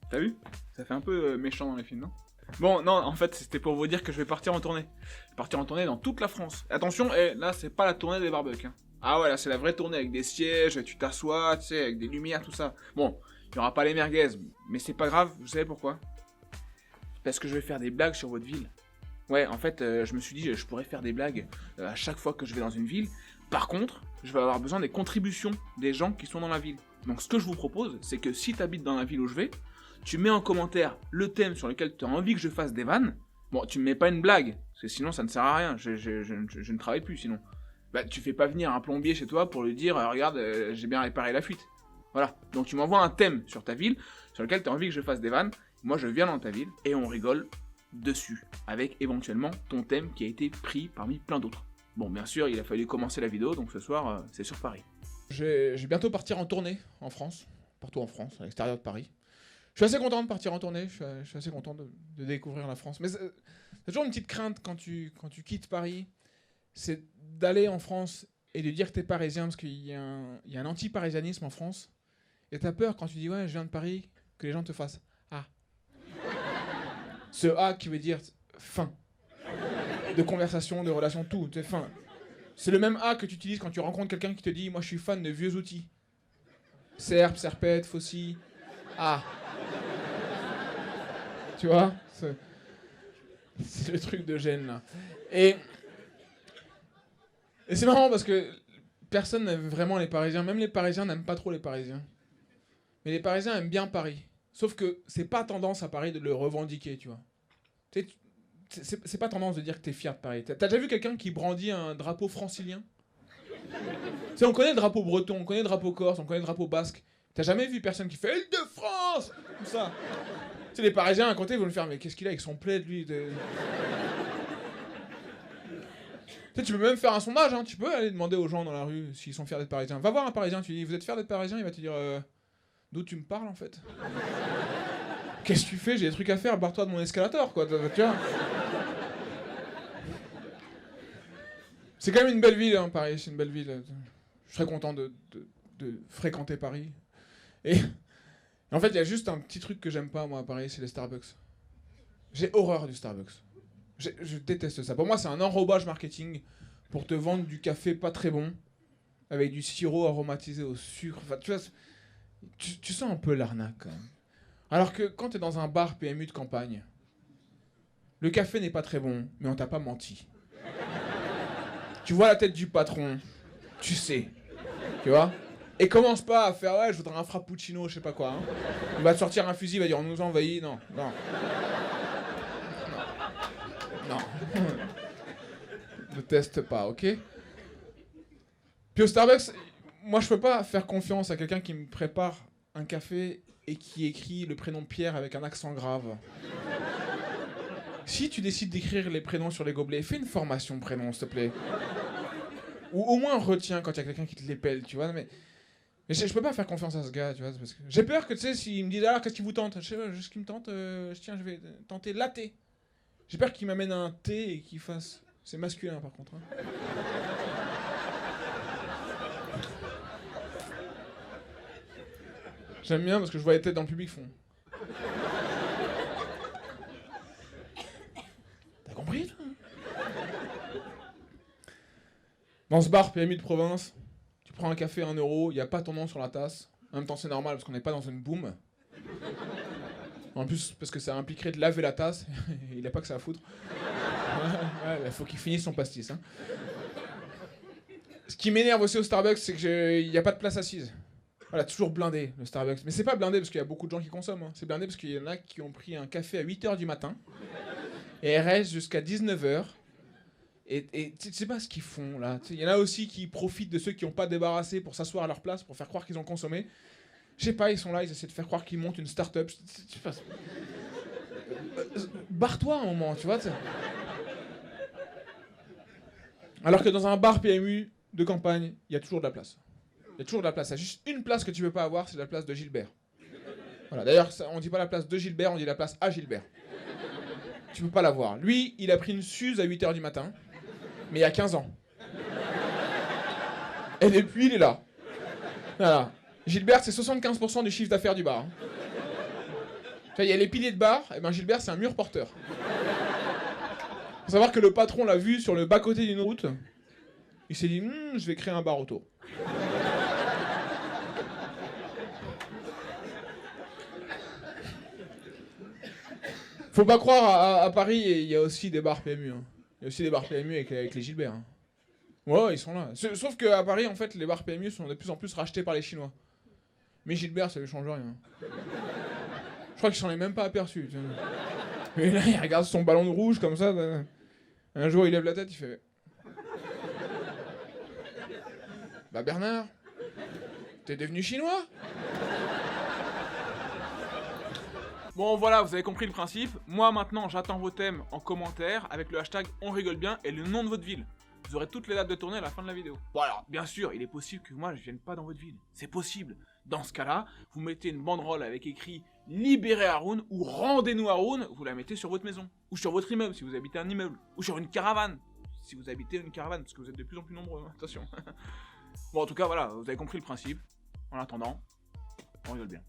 T'as vu? Ça fait un peu méchant dans les films, non? Bon, non, en fait, c'était pour vous dire que je vais partir en tournée. Je vais partir en tournée dans toute la France. Attention, là, c'est pas la tournée des barbecues, hein. Ah ouais, là, c'est la vraie tournée avec des sièges, tu t'assois, tu sais, avec des lumières, tout ça. Bon, il y aura pas les merguez, mais c'est pas grave, vous savez pourquoi? Parce que je vais faire des blagues sur votre ville. Ouais, en fait, je me suis dit, je pourrais faire des blagues à chaque fois que je vais dans une ville. Par contre, je vais avoir besoin des contributions des gens qui sont dans la ville. Donc, ce que je vous propose, c'est que si t'habites dans la ville où je vais, tu mets en commentaire le thème sur lequel tu as envie que je fasse des vannes. Bon, tu me mets pas une blague, parce que sinon ça ne sert à rien, je ne travaille plus sinon. Bah, tu fais pas venir un plombier chez toi pour lui dire regarde, j'ai bien réparé la fuite. Voilà, donc tu m'envoies un thème sur ta ville, sur lequel tu as envie que je fasse des vannes. Moi je viens dans ta ville et on rigole dessus, avec éventuellement ton thème qui a été pris parmi plein d'autres. Bon, bien sûr, il a fallu commencer la vidéo, donc ce soir, c'est sur Paris. Je vais bientôt partir en tournée en France, partout en France, à l'extérieur de Paris. Je suis assez content de partir en tournée, je suis assez content de découvrir la France. Mais c'est toujours une petite crainte quand tu quittes Paris, c'est d'aller en France et de dire que t'es parisien, parce qu'il y a un anti-parisianisme en France. Et t'as peur quand tu dis ouais, je viens de Paris, que les gens te fassent ah. Ce A qui veut dire fin. De conversation, de relation, tout, c'est fin. C'est le même A que tu utilises quand tu rencontres quelqu'un qui te dit moi je suis fan de vieux outils. Serpe, serpette, faucille, ah. Tu vois, c'est le truc de gêne là. Et c'est marrant parce que personne n'aime vraiment les Parisiens. Même les Parisiens n'aiment pas trop les Parisiens. Mais les Parisiens aiment bien Paris. Sauf que c'est pas tendance à Paris de le revendiquer, tu vois. C'est pas tendance de dire que t'es fier de Paris. T'as déjà vu quelqu'un qui brandit un drapeau francilien? Tu sais, on connaît le drapeau breton, on connaît le drapeau corse, on connaît le drapeau basque. T'as jamais vu personne qui fait Île-de-France comme ça? Tu sais, les Parisiens à côté vont le faire, mais qu'est-ce qu'il a avec son plaid, lui Tu sais, tu peux même faire un sondage, hein. Tu peux aller demander aux gens dans la rue s'ils sont fiers d'être Parisiens. Va voir un Parisien, tu lui dis, vous êtes fiers d'être Parisien? Il va te dire, d'où tu me parles, en fait? Qu'est-ce que tu fais? J'ai des trucs à faire, barre-toi de mon escalator, quoi, tu vois. C'est quand même une belle ville, hein, Paris, c'est une belle ville. Je serais content de fréquenter Paris. Et en fait, il y a juste un petit truc que j'aime pas, moi, à Paris, c'est les Starbucks. J'ai horreur du Starbucks. Je déteste ça. Pour moi, c'est un enrobage marketing pour te vendre du café pas très bon, avec du sirop aromatisé au sucre. Enfin, tu vois, tu sens un peu l'arnaque, quand même. Alors que quand t'es dans un bar PMU de campagne, le café n'est pas très bon, mais on t'a pas menti. Tu vois la tête du patron, tu sais. Tu vois? Et commence pas à faire ouais, je voudrais un frappuccino, je sais pas quoi. Hein. Il va te sortir un fusil, il va dire on nous envahit. Non, non. Non. Ne teste pas, ok? Puis au Starbucks, moi je peux pas faire confiance à quelqu'un qui me prépare un café et qui écrit le prénom Pierre avec un accent grave. Si tu décides d'écrire les prénoms sur les gobelets, fais une formation prénom, s'il te plaît. Ou au moins retiens quand il y a quelqu'un qui te l'épelle, tu vois. Mais je peux pas faire confiance à ce gars, tu vois. Parce que j'ai peur que, tu sais, s'il me dit alors qu'est-ce qui vous tente? Je sais pas, ce qui me tente, je vais tenter latte. J'ai peur qu'il m'amène un thé et qu'il fasse. C'est masculin par contre. Hein. J'aime bien parce que je vois les têtes dans le public font. T'as compris toi? Dans ce bar PMU de province, tu prends un café à 1€, y a pas ton nom sur la tasse. En même temps, c'est normal parce qu'on n'est pas dans une boum. En plus, parce que ça impliquerait de laver la tasse, il a pas que ça à foutre. Ouais, faut qu'il finisse son pastis. Hein. Ce qui m'énerve aussi au Starbucks, c'est qu'il n'y a pas de place assise. Voilà, toujours blindé le Starbucks. Mais c'est pas blindé parce qu'il y a beaucoup de gens qui consomment. Hein. C'est blindé parce qu'il y en a qui ont pris un café à 8h du matin et elles restent jusqu'à 19h. Et tu sais pas ce qu'ils font là. Il y en a aussi qui profitent de ceux qui n'ont pas débarrassé pour s'asseoir à leur place, pour faire croire qu'ils ont consommé. Je sais pas, ils sont là, ils essaient de faire croire qu'ils montent une start-up. Je sais pas. Barre-toi un moment, tu vois. T'sais. Alors que dans un bar PMU de campagne, il y a toujours de la place. Il y a toujours de la place. Il y a juste une place que tu peux pas avoir, c'est la place de Gilbert. Voilà. D'ailleurs, on dit pas la place de Gilbert, on dit la place à Gilbert. Tu peux pas l'avoir. Lui, il a pris une Suze à 8h du matin, mais il y a 15 ans. Et depuis, il est là. Voilà. Gilbert, c'est 75% du chiffre d'affaires du bar. Hein. Enfin, il y a les piliers de bar, et ben Gilbert c'est un mur porteur. Faut savoir que le patron l'a vu sur le bas-côté d'une route. Il s'est dit, je vais créer un bar autour. Faut pas croire, à Paris, il y a aussi des bars PMU. Hein. Il y a aussi des bars PMU avec les Gilbert. Hein. Ouais, ils sont là. Sauf qu'à Paris, en fait, les bars PMU sont de plus en plus rachetés par les Chinois. Mais Gilbert, ça lui change rien. Je crois qu'il s'en est même pas aperçu. Tu vois. Et là, il regarde son ballon de rouge comme ça. Un jour, il lève la tête, il fait... Bah Bernard, t'es devenu chinois? Bon voilà, vous avez compris le principe. Moi maintenant, j'attends vos thèmes en commentaire avec le hashtag on rigole bien et le nom de votre ville. Vous aurez toutes les dates de tournée à la fin de la vidéo. Bon alors, bien sûr, il est possible que moi je vienne pas dans votre ville. C'est possible. Dans ce cas-là, vous mettez une banderole avec écrit « Libérez Haroun » ou « Rendez-nous Haroun », vous la mettez sur votre maison. Ou sur votre immeuble si vous habitez un immeuble. Ou sur une caravane si vous habitez une caravane, parce que vous êtes de plus en plus nombreux, hein, attention. Bon en tout cas voilà, vous avez compris le principe. En attendant, on rigole bien.